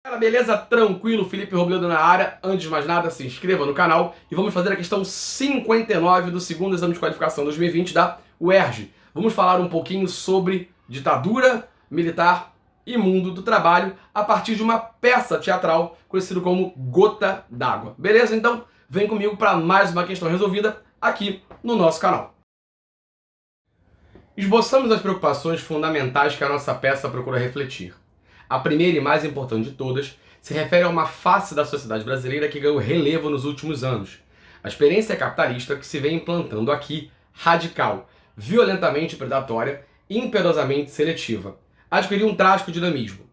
Cara, beleza? Tranquilo? Felipe Robledo na área. Antes de mais nada, se inscreva no canal e vamos fazer a questão 59 do segundo exame de qualificação 2020 da UERJ. Vamos falar um pouquinho sobre ditadura militar e mundo do trabalho a partir de uma peça teatral conhecida como Gota d'Água. Beleza? Então, vem comigo para mais uma questão resolvida aqui no nosso canal. Esboçamos as preocupações fundamentais que a nossa peça procura refletir. A primeira e mais importante de todas se refere a uma face da sociedade brasileira que ganhou relevo nos últimos anos. A experiência capitalista que se vem implantando aqui, radical, violentamente predatória e impiedosamente seletiva, adquiriu um trágico dinamismo.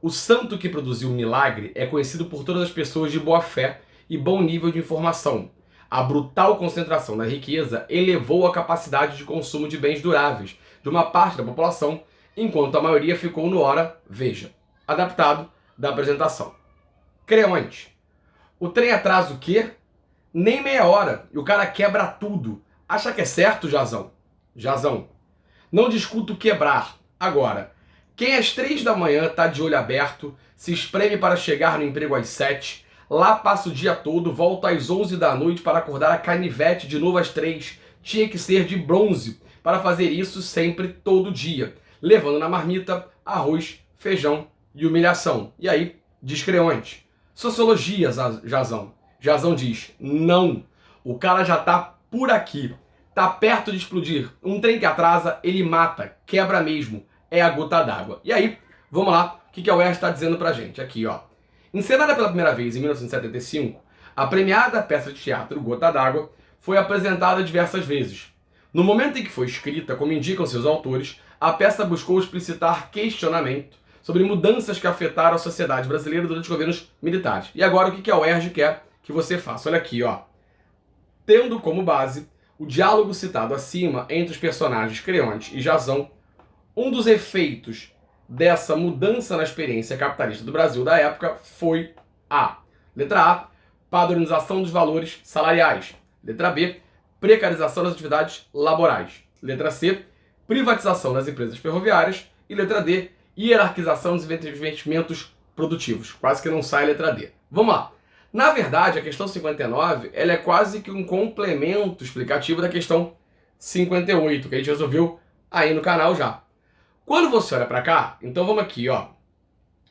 O santo que produziu o milagre é conhecido por todas as pessoas de boa fé e bom nível de informação. A brutal concentração da riqueza elevou a capacidade de consumo de bens duráveis de uma parte da população, enquanto a maioria ficou no ora veja, adaptado da apresentação. Creonte. O trem atrasa o quê? Nem meia hora, e o cara quebra tudo. Acha que é certo, Jazão? Jazão. Não discuto quebrar. Agora, quem às 3 da manhã tá de olho aberto, se espreme para chegar no emprego às 7, lá passa o dia todo, volta às 11 da noite para acordar a canivete de novo às 3, tinha que ser de bronze para fazer isso sempre, todo dia, levando na marmita arroz, feijão e humilhação. E aí, diz Creonte. Sociologia, Jazão. Jazão diz, não. O cara já tá por aqui. Tá perto de explodir. Um trem que atrasa, ele mata. Quebra mesmo. É a gota d'água. E aí, vamos lá. O que a UERJ está dizendo pra gente? Aqui, ó. Encenada pela primeira vez em 1975, a premiada peça de teatro Gota d'Água foi apresentada diversas vezes. No momento em que foi escrita, como indicam seus autores, a peça buscou explicitar questionamento sobre mudanças que afetaram a sociedade brasileira durante os governos militares. E agora o que a UERJ quer que você faça? Olha aqui, ó. Tendo como base o diálogo citado acima entre os personagens Creonte e Jazão, um dos efeitos dessa mudança na experiência capitalista do Brasil da época foi a letra A, padronização dos valores salariais. Letra B, precarização das atividades laborais. Letra C, privatização das empresas ferroviárias. E letra D, hierarquização dos investimentos produtivos. Quase que não sai a letra D. Vamos lá. Na verdade, a questão 59 ela é quase que um complemento explicativo da questão 58, que a gente resolveu aí no canal já. Quando você olha para cá, então vamos aqui, ó.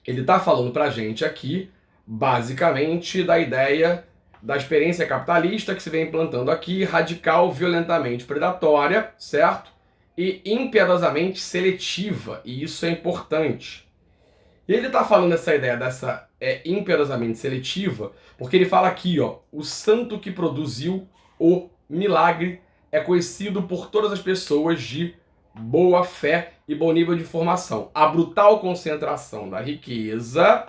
Ele está falando pra gente aqui, basicamente, da ideia da experiência capitalista que se vem implantando aqui, radical, violentamente predatória, certo? E impiedosamente seletiva, e isso é importante. E ele está falando essa ideia dessa impiedosamente seletiva, porque ele fala aqui, ó, o santo que produziu o milagre é conhecido por todas as pessoas de boa fé e bom nível de formação. A brutal concentração da riqueza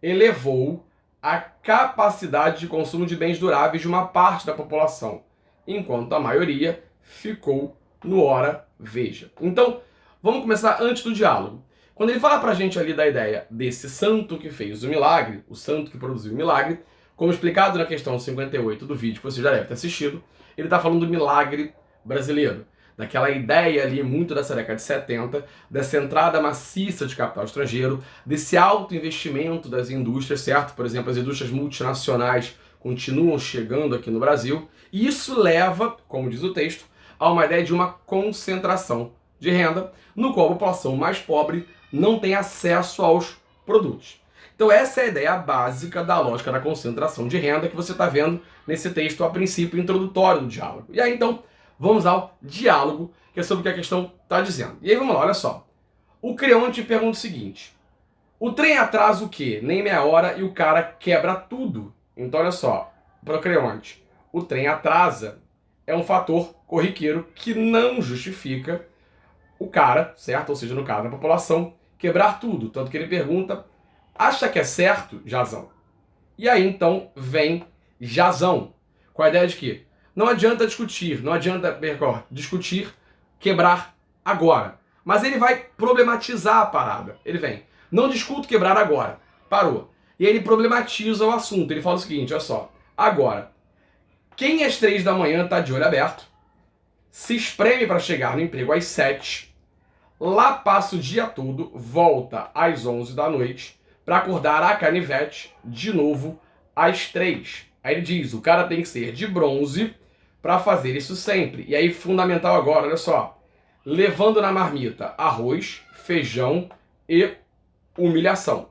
elevou a capacidade de consumo de bens duráveis de uma parte da população, enquanto a maioria ficou no ora veja. Então, vamos começar antes do diálogo. Quando ele fala pra gente ali da ideia desse santo que fez o milagre, o santo que produziu o milagre, como explicado na questão 58 do vídeo que você já deve ter assistido, ele está falando do milagre brasileiro, daquela ideia ali, muito dessa década de 70, dessa entrada maciça de capital estrangeiro, desse alto investimento das indústrias, certo? Por exemplo, as indústrias multinacionais continuam chegando aqui no Brasil, e isso leva, como diz o texto, a uma ideia de uma concentração de renda, no qual a população mais pobre não tem acesso aos produtos. Então essa é a ideia básica da lógica da concentração de renda que você está vendo nesse texto a princípio introdutório do diálogo. E aí então, vamos ao diálogo, que é sobre o que a questão está dizendo. E aí vamos lá, olha só. O Creonte pergunta o seguinte. O trem atrasa o quê? Nem meia hora e o cara quebra tudo. Então olha só, para o Creonte, o trem atrasa é um fator corriqueiro que não justifica o cara, certo? Ou seja, no caso da população, quebrar tudo. Tanto que ele pergunta, acha que é certo, Jazão? E aí então vem Jazão, com a ideia de que não adianta discutir, não adianta discutir, quebrar agora. Mas ele vai problematizar a parada. Ele vem, não discuto quebrar agora. Parou. E aí ele problematiza o assunto. Ele fala o seguinte, olha só. Agora, quem às 3 da manhã tá de olho aberto, se espreme para chegar no emprego às 7, lá passa o dia todo, volta às 11 da noite, para acordar a canivete de novo às 3. Aí ele diz, o cara tem que ser de bronze para fazer isso sempre. E aí, fundamental agora, olha só. Levando na marmita arroz, feijão e humilhação.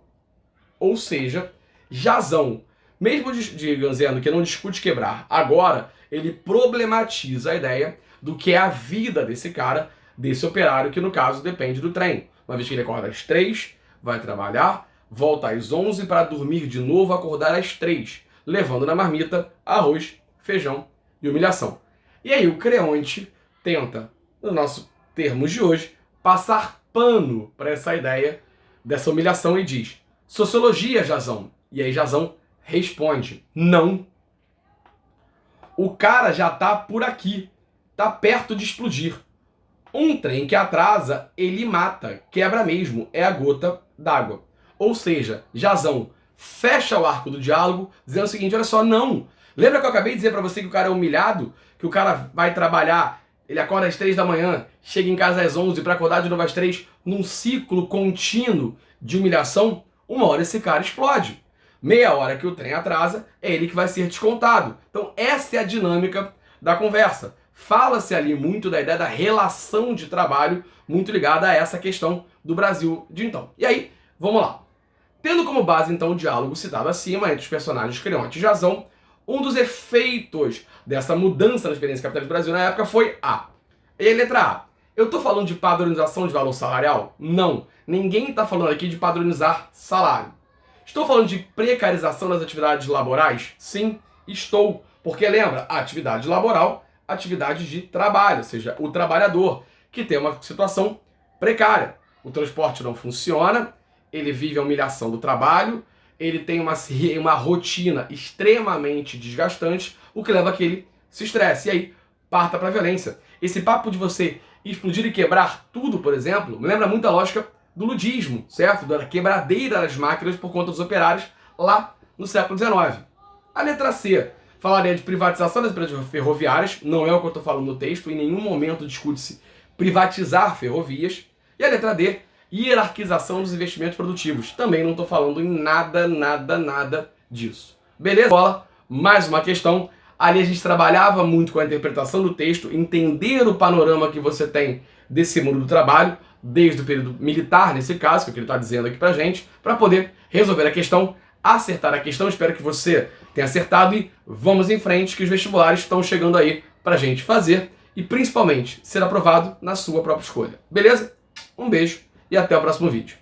Ou seja, Jazão, mesmo dizendo que não discute quebrar, agora ele problematiza a ideia do que é a vida desse cara, desse operário, que no caso depende do trem. Uma vez que ele acorda às 3, vai trabalhar, volta às 11 para dormir de novo, acordar às 3, levando na marmita arroz, feijão e humilhação. E aí o Creonte tenta, nos nossos termos de hoje, passar pano para essa ideia dessa humilhação e diz: sociologia, Jazão. E aí Jazão responde: não. O cara já tá por aqui, tá perto de explodir. Um trem que atrasa, ele mata, quebra mesmo, é a gota d'água. Ou seja, Jazão fecha o arco do diálogo, dizendo o seguinte: olha só, não. Lembra que eu acabei de dizer pra você que o cara é humilhado? Que o cara vai trabalhar, ele acorda às 3 da manhã, chega em casa às 11 para acordar de novo às 3, num ciclo contínuo de humilhação? Uma hora esse cara explode. Meia hora que o trem atrasa, é ele que vai ser descontado. Então essa é a dinâmica da conversa. Fala-se ali muito da ideia da relação de trabalho, muito ligada a essa questão do Brasil de então. E aí, vamos lá. Tendo como base então o diálogo citado acima entre os personagens Creonte e Jazão, um dos efeitos dessa mudança na experiência capitalista do Brasil na época foi a. E aí, letra A. Eu estou falando de padronização de valor salarial? Não. Ninguém está falando aqui de padronizar salário. Estou falando de precarização das atividades laborais? Sim, estou. Porque lembra, a atividade laboral, atividade de trabalho, ou seja, o trabalhador que tem uma situação precária. O transporte não funciona, ele vive a humilhação do trabalho, ele tem uma rotina extremamente desgastante, o que leva a que ele se estresse. E aí, parta para a violência. Esse papo de você explodir e quebrar tudo, por exemplo, me lembra muito a lógica do ludismo, certo? Da quebradeira das máquinas por conta dos operários lá no século XIX. A letra C falaria de privatização das empresas ferroviárias, não é o que eu estou falando no texto, em nenhum momento discute-se privatizar ferrovias. E a letra D, hierarquização dos investimentos produtivos. Também não estou falando em nada disso. Beleza? Bola, mais uma questão. Ali a gente trabalhava muito com a interpretação do texto, entender o panorama que você tem desse mundo do trabalho, desde o período militar, nesse caso, que é o que ele está dizendo aqui pra gente, para poder resolver a questão, acertar a questão. Espero que você tenha acertado e vamos em frente, que os vestibulares estão chegando aí pra gente fazer e principalmente ser aprovado na sua própria escolha. Beleza? Um beijo e até o próximo vídeo.